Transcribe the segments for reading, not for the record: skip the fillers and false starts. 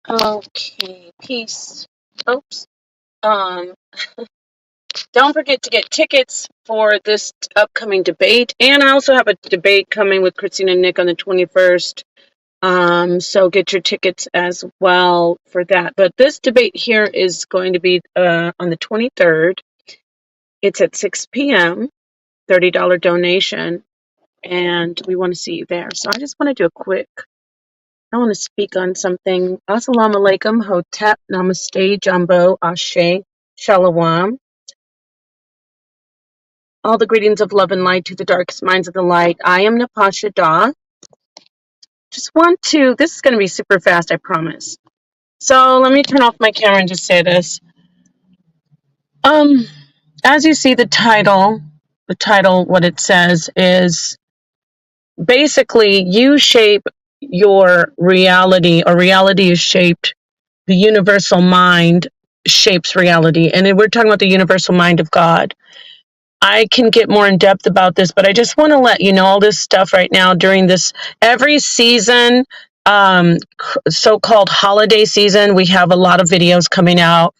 Okay, peace. Oops. Um, don't forget to get tickets for this upcoming debate. And I also have a debate coming with Christina and Nick on the 21st. So get your tickets as well for that. But this debate here is going to be on the 23rd. It's at 6 p.m., $30 donation. And we want to see you there. So I just want to do a quick I want to speak on something. Assalamu alaikum, hotep, namaste, jumbo, ashe, shalom. All the greetings of love and light to the darkest minds of the light. I am Napasha Da. This is going to be super fast, I promise. So let me turn off my camera and just say this. As you see the title, what it says is basically you shape your reality, or reality is shaped. The universal mind shapes reality. And we're talking about the universal mind of God. I can get more in depth about this, but I just want to let you know all this stuff right now during this, every season, so-called holiday season, we have a lot of videos coming out,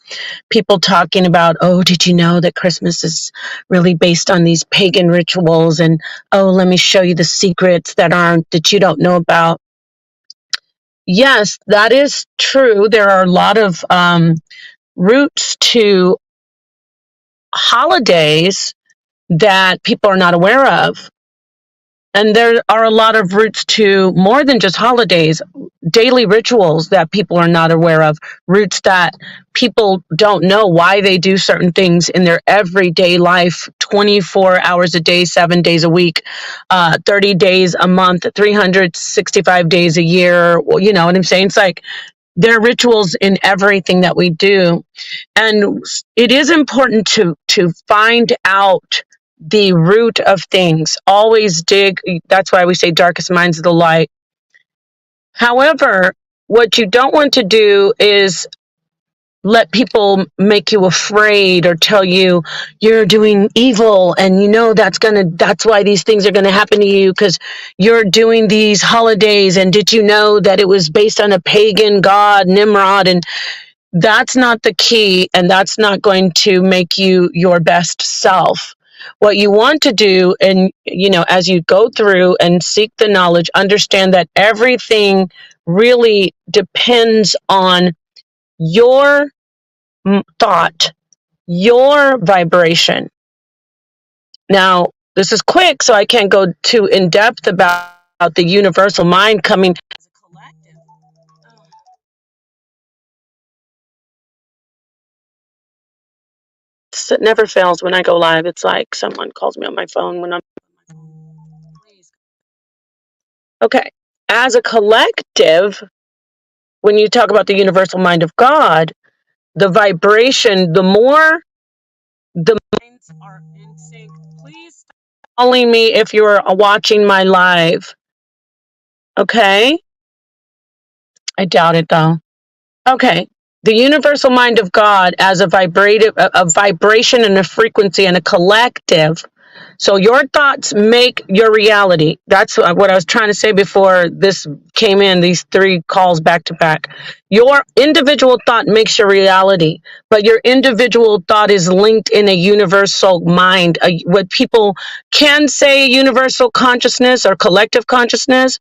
people talking about, oh, did you know that Christmas is really based on these pagan rituals? And, oh, let me show you the secrets that you don't know about. Yes, that is true. There are a lot of roots to holidays that people are not aware of. And there are a lot of roots to more than just holidays, daily rituals that people are not aware of, roots that people don't know why they do certain things in their everyday life, 24 hours a day, 7 days a week, 30 days a month, 365 days a year. You know what I'm saying? It's like there are rituals in everything that we do. And it is important to find out the root of things. Always dig. That's why we say darkest minds of the light. However, what you don't want to do is let people make you afraid or tell you you're doing evil, and you know that's why these things are going to happen to you because you're doing these holidays. And did you know that it was based on a pagan god, Nimrod? And that's not the key, and that's not going to make you your best self. What you want to do, and as you go through and seek the knowledge, understand that everything really depends on your thought, your vibration. Now, this is quick, so I can't go too in depth about the universal mind coming as a collective. It never fails when I go live. It's like someone calls me on my phone when I'm on my phone. Please. Okay. As a collective, when you talk about the universal mind of God, the vibration, the more the minds are in sync. Please stop calling me if you're watching my live. Okay? I doubt it though. Okay. The universal mind of God as a vibration and a frequency and a collective. So your thoughts make your reality. That's what I was trying to say before this came in, these 3 calls back to back. Your individual thought makes your reality, but your individual thought is linked in a universal mind. What people can say universal consciousness or collective consciousness,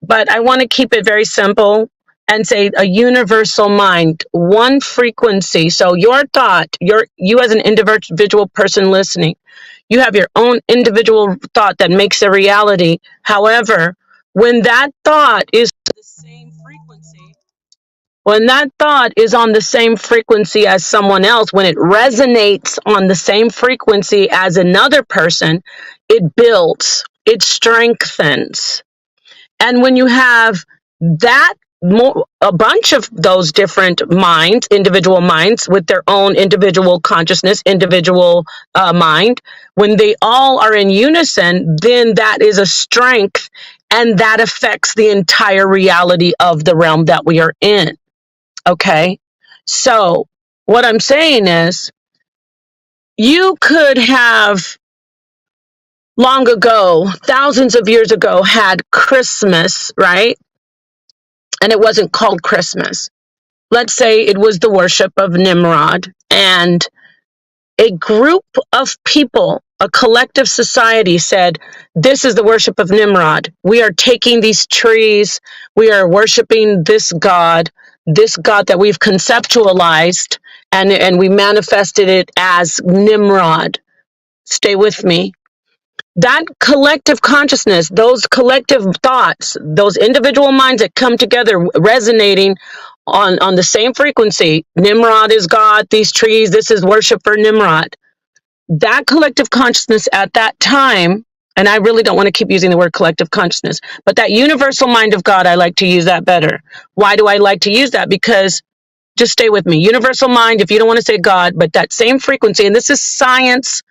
but I want to keep it very simple and say a universal mind, one frequency. So your thought, you as an individual person listening, you have your own individual thought that makes a reality. However, when that thought is the same frequency, when that thought is on the same frequency as someone else, when it resonates on the same frequency as another person, it builds, it strengthens. And when you have that a bunch of those different minds, individual minds with their own individual consciousness, individual mind, when they all are in unison, then that is a strength, and that affects the entire reality of the realm that we are in. Okay. So what I'm saying is you could have long ago, thousands of years ago, had Christmas, right? And it wasn't called Christmas. let's say it was the worship of Nimrod, and a group of people, a collective society said, this is the worship of Nimrod. We are taking these trees, we are worshiping this God that we've conceptualized, and we manifested it as Nimrod. Stay with me. That collective consciousness, those collective thoughts, those individual minds that come together resonating on the same frequency. Nimrod is God, these trees, this is worship for Nimrod. That collective consciousness at that time, and I really don't want to keep using the word collective consciousness, but that universal mind of God, I like to use that better. Why do I like to use that? Because, just stay with me, universal mind, if you don't want to say God, but that same frequency, and this is science,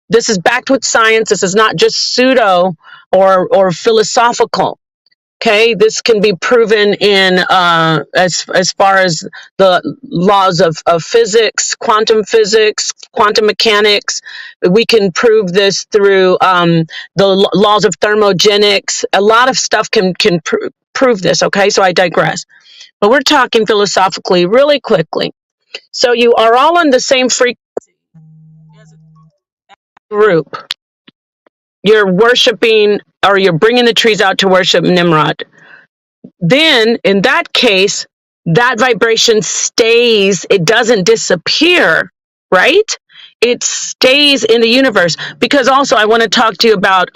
this is backed with science, this is not just pseudo or philosophical. Okay, this can be proven in as far as the laws of physics, quantum mechanics. We can prove this through the laws of thermogenics. A lot of stuff can prove this. Okay, so I digress. But we're talking philosophically really quickly. So you are all on the same frequency as a group. You're worshiping, or you're bringing the trees out to worship Nimrod. Then in that case, that vibration stays, it doesn't disappear, right? It stays in the universe. Because also I want to talk to you about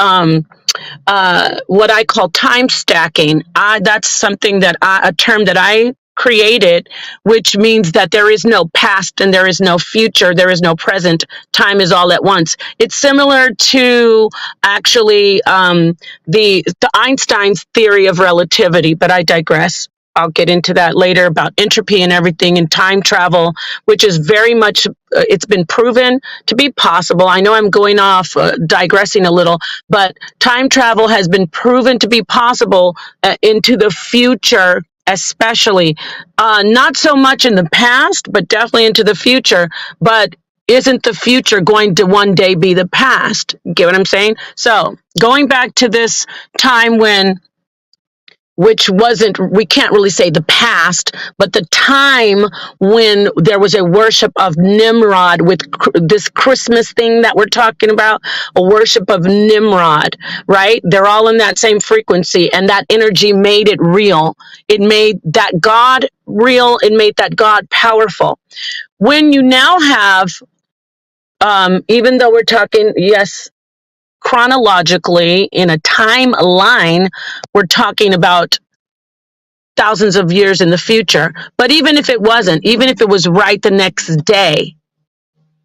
what I call time stacking. That's something that a term that I created, which means that there is no past and there is no future, there is no present. Time is all at once. It's similar to actually the Einstein's theory of relativity, but I digress. I'll get into that later about entropy and everything and time travel, which is very much, it's been proven to be possible. I know I'm going off, digressing a little, but time travel has been proven to be possible into the future, especially. Not so much in the past, but definitely into the future. But isn't the future going to one day be the past? Get what I'm saying? So going back to this time when, which wasn't, we can't really say the past, but the time when there was a worship of Nimrod with this Christmas thing that we're talking about, a worship of Nimrod, right? They're all in that same frequency, and that energy made it real. It made that God real. It made that God powerful. When you now have, even though we're talking, yes, chronologically in a timeline, we're talking about thousands of years in the future. But even if it wasn't, even if it was right the next day,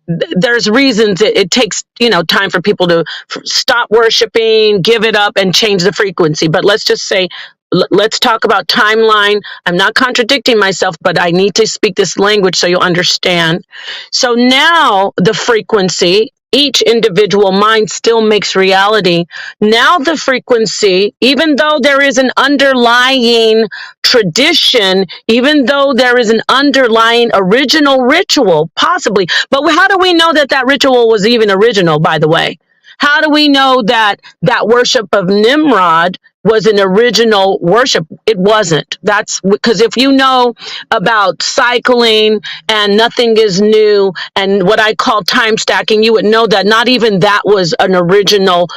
there's reasons it takes, time for people to stop worshiping, give it up, and change the frequency. But let's just say, let's talk about timeline. I'm not contradicting myself, but I need to speak this language so you'll understand. So now the frequency, each individual mind still makes reality. Now the frequency, even though there is an underlying tradition, even though there is an underlying original ritual, possibly, but how do we know that that ritual was even original, by the way? How do we know that that worship of Nimrod was an original worship? It wasn't. That's because if you know about cycling and nothing is new and what I call time stacking, you would know that not even that was an original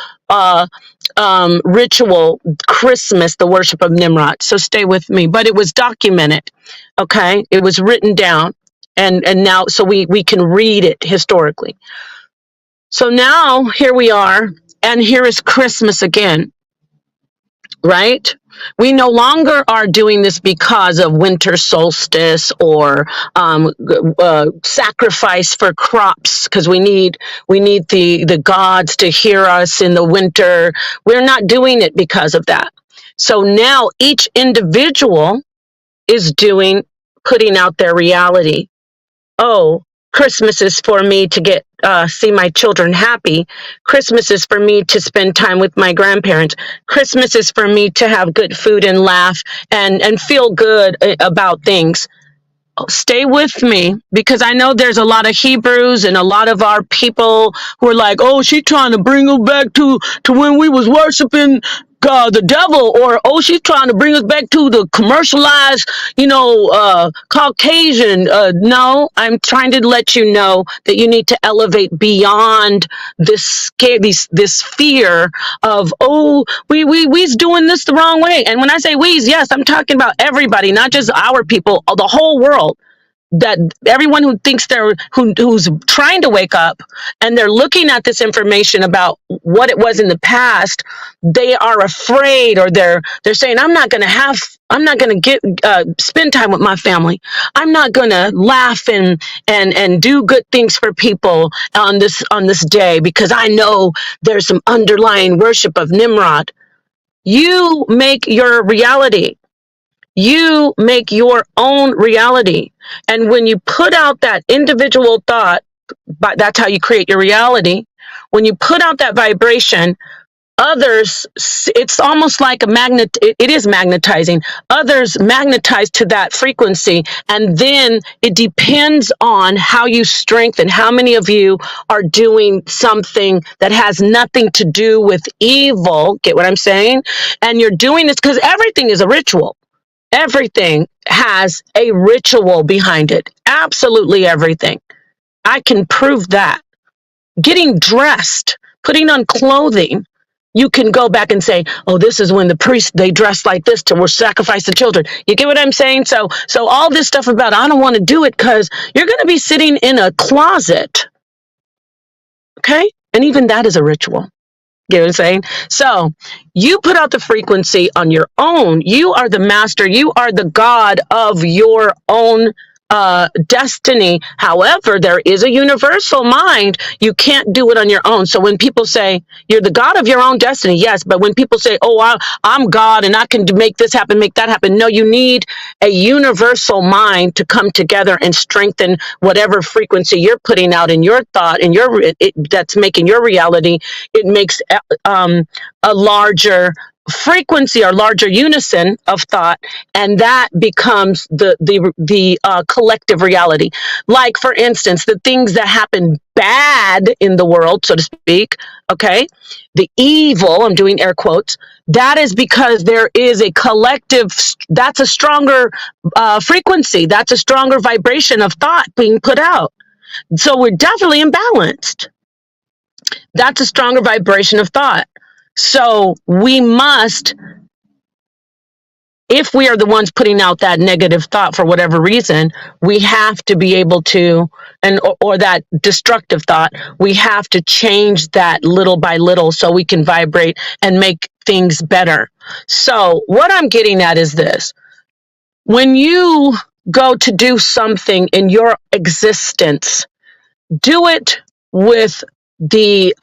ritual, Christmas, the worship of Nimrod. So stay with me. But it was documented. Okay. It was written down. And now, so we can read it historically. So now here we are, and here is Christmas again, right? We no longer are doing this because of winter solstice or sacrifice for crops, because we need the gods to hear us in the winter. We're not doing it because of that. So now each individual is putting out their reality. Oh, Christmas is for me to get see my children happy. Christmas is for me to spend time with my grandparents. Christmas is for me to have good food and laugh and feel good about things. Stay with me, because I know there's a lot of Hebrews and a lot of our people who are like, oh, she's trying to bring us back to when we was worshiping. the devil, or oh, she's trying to bring us back to the commercialized, Caucasian. No, I'm trying to let you know that you need to elevate beyond this scare, this fear of, oh, we's doing this the wrong way. And when I say we's, yes, I'm talking about everybody, not just our people, the whole world. That everyone who thinks who's trying to wake up, and they're looking at this information about what it was in the past, they are afraid, or they're saying, I'm not going to get spend time with my family. I'm not going to laugh and do good things for people on this day, because I know there's some underlying worship of Nimrod. You make your reality. You make your own reality. And when you put out that individual thought, but that's how you create your reality. When you put out that vibration, others, it's almost like a magnet. It is magnetizing. Others magnetize to that frequency. And then it depends on how you strengthen, how many of you are doing something that has nothing to do with evil. Get what I'm saying? And you're doing this because everything is a ritual. Everything has a ritual behind it. Absolutely everything. I can prove that. Getting dressed, putting on clothing, you can go back and say, oh, this is when the priests, they dressed like this to sacrifice the children. You get what I'm saying? So all this stuff about, I don't want to do it, because you're going to be sitting in a closet. Okay? And even that is a ritual. You know what I'm saying? So you put out the frequency on your own. You are the master. You are the God of your own destiny. However, there is a universal mind. You can't do it on your own. So when people say you're the God of your own destiny, yes. But when people say, oh, I'm God and I can make this happen, make that happen. No, you need a universal mind to come together and strengthen whatever frequency you're putting out in your thought and that's making your reality. It makes a larger frequency or larger unison of thought, and that becomes the collective reality. Like, for instance, the things that happen bad in the world, so to speak, okay, the evil, I'm doing air quotes, that is because there is a collective, that's a stronger frequency, that's a stronger vibration of thought being put out. So we're definitely imbalanced. That's a stronger vibration of thought. So we must, if we are the ones putting out that negative thought for whatever reason, we have to be able to, or that destructive thought, we have to change that little by little so we can vibrate and make things better. So what I'm getting at is this. When you go to do something in your existence, do it with the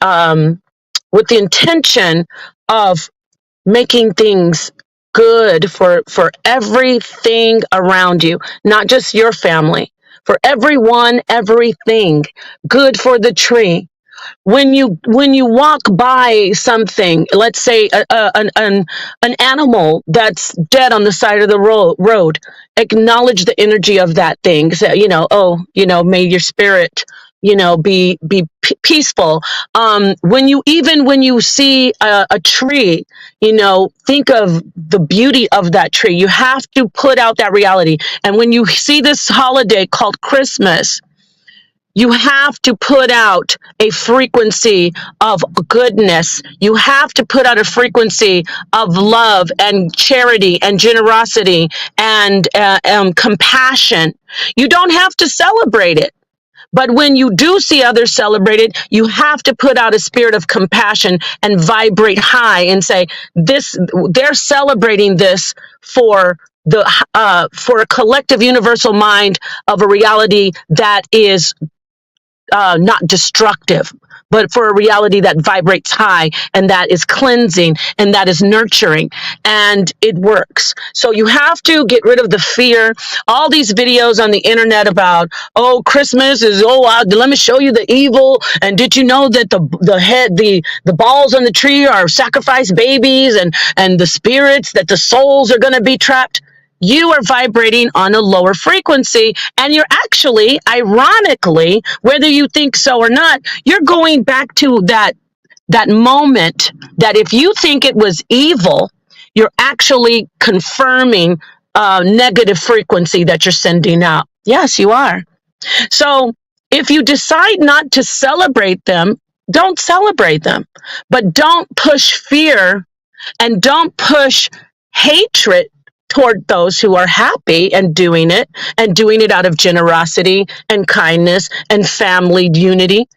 intention of making things good for everything around you, not just your family, for everyone, everything. Good for the tree. When you walk by something, let's say an animal that's dead on the side of the road, acknowledge the energy of that thing. So, may your spirit, be peaceful. When you see a tree, think of the beauty of that tree. You have to put out that reality. And when you see this holiday called Christmas, you have to put out a frequency of goodness. You have to put out a frequency of love and charity and generosity and compassion. You don't have to celebrate it. But when you do see others celebrate it, you have to put out a spirit of compassion and vibrate high and say, they're celebrating this for a collective universal mind of a reality that is not destructive, but for a reality that vibrates high and that is cleansing and that is nurturing, and it works. So you have to get rid of the fear. All these videos on the internet about, oh, Christmas is, let me show you the evil. And did you know that the balls on the tree are sacrificed babies, and the spirits, that the souls are going to be trapped? You are vibrating on a lower frequency, and you're actually, ironically, whether you think so or not, you're going back to that that moment that if you think it was evil, you're actually confirming a negative frequency that you're sending out. Yes, you are. So if you decide not to celebrate them, don't celebrate them. But don't push fear and don't push hatred toward those who are happy and doing it out of generosity and kindness and family unity.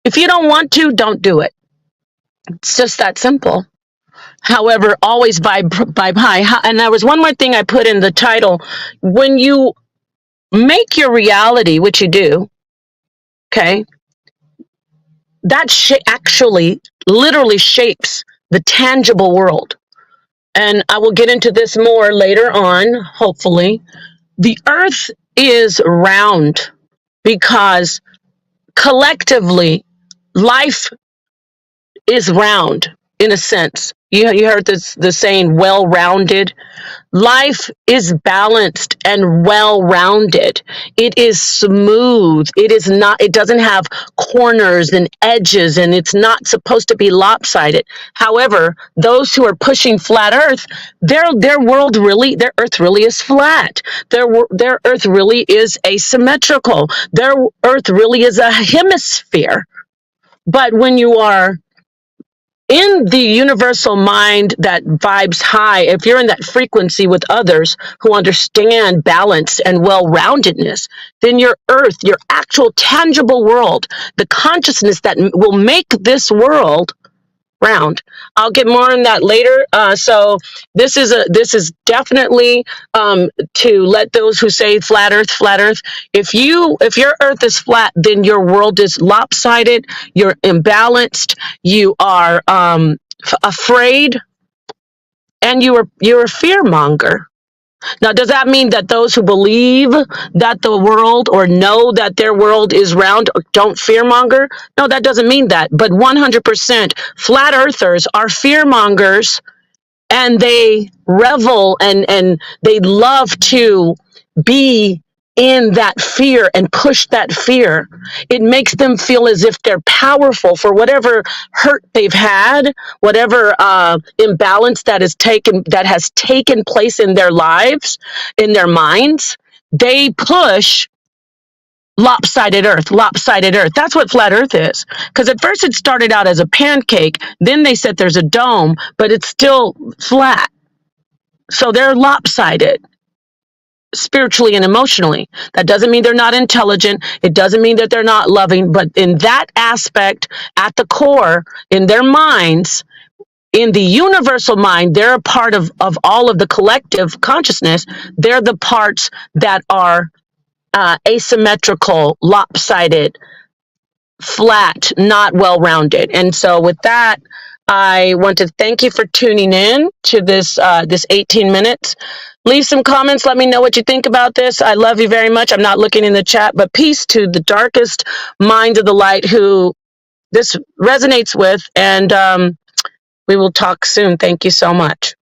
If you don't want to, don't do it. It's just that simple. However, always vibe high. And there was one more thing I put in the title. When you make your reality, which you do, okay, that actually literally shapes the tangible world. And I will get into this more later on, hopefully. The earth is round because collectively life is round in a sense. You heard the saying, well rounded. Life is balanced and well rounded. It is smooth. It doesn't have corners and edges, and it's not supposed to be lopsided. However, those who are pushing flat earth, their earth really is flat. Their earth really is asymmetrical. Their earth really is a hemisphere. But when you are in the universal mind that vibes high, if you're in that frequency with others who understand balance and well-roundedness, then your earth, your actual tangible world, the consciousness that will make this world round. I'll get more on that later. So this is definitely to let those who say flat earth. If your earth is flat, then your world is lopsided, you're imbalanced, you are afraid, and you're a fear monger. Now, does that mean that those who believe that the world or know that their world is round don't fearmonger? No, that doesn't mean that. But 100% flat earthers are fearmongers, and they revel and they love to be in that fear and push that fear. It makes them feel as if they're powerful for whatever hurt they've had, whatever imbalance that has taken place in their lives, in their minds. They push lopsided earth. That's what flat earth is. Because at first it started out as a pancake, then they said there's a dome, but it's still flat. So they're lopsided spiritually and emotionally. That doesn't mean they're not intelligent. It doesn't mean that they're not loving, but in that aspect, at the core, in their minds, in the universal mind, they're a part of all of the collective consciousness. They're the parts that are asymmetrical, lopsided, flat, not well-rounded. And so with that, I want to thank you for tuning in to this 18 minutes. Leave some comments. Let me know what you think about this. I love you very much. I'm not looking in the chat, but peace to the darkest mind of the light who this resonates with. And we will talk soon. Thank you so much.